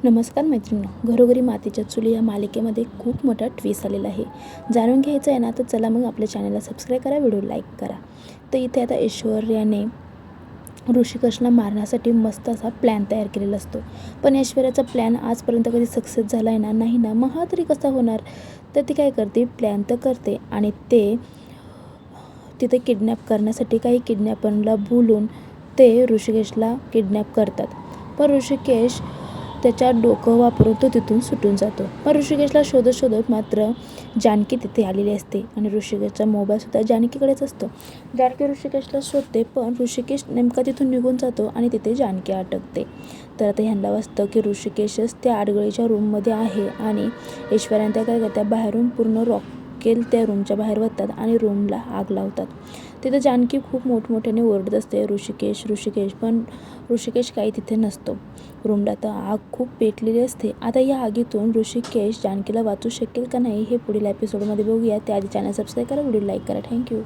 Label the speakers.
Speaker 1: नमस्कार मैत्रिणींनो, घरोघरी मातीच्या चुली या मालिकेमध्ये खूप मोठा ट्विस्ट आलेला आहे. जाणून घ्यायचं आहे ना, तर चला मग आपल्या चॅनलला सबस्क्राईब करा, व्हिडिओ लाईक करा. तर इथे आता ऐश्वर्याने ऋषिकेशला मारण्यासाठी मस्त असा प्लॅन तयार केलेला असतो. पण ऐश्वर्याचा प्लॅन आजपर्यंत कधी सक्सेस झाला आहे ना, नाही ना, मग हा तरी कसा होणार. तर ती काय करते, प्लॅन तर करते आणि ते तिथे किडनॅप करण्यासाठी काही किडनॅपरला बोलून ते ऋषिकेशला किडनॅप करतात. पण ऋषिकेश त्याच्या डोकं वापरून तो तिथून सुटून जातो. पण ऋषिकेशला शोधत शोधत मात्र जानकी तिथे आलेली असते आणि ऋषिकेशचा मोबाईलसुद्धा जानकीकडेच असतो. जानकी ऋषिकेशला शोधते, पण ऋषिकेश नेमका तिथून निघून जातो आणि तिथे जानकी अटकते. तर आता ह्यांना वाटतं की ऋषिकेशच त्या आडगळीच्या रूममध्ये आहे आणि ऐश्वर्याने त्या काय करतात, बाहेरून पूर्ण रॉकेल त्या रूमच्या बाहेर वतात आणि रूमला आग लावतात. तिथे जानकी खूप मोठमोठ्याने ओरडत असते, ऋषिकेश ऋषिकेश, पण ऋषिकेश काही तिथे नसतो. रूमला तर आग खूप पेटलेली असते. आता या आगीतून ऋषिकेश जानकीला वाचू शकेल का नाही हे पुढील एपिसोडमध्ये बघूया. त्याआधी चॅनल सबस्क्राईब करा, व्हिडिओ लाईक करा. थँक्यू.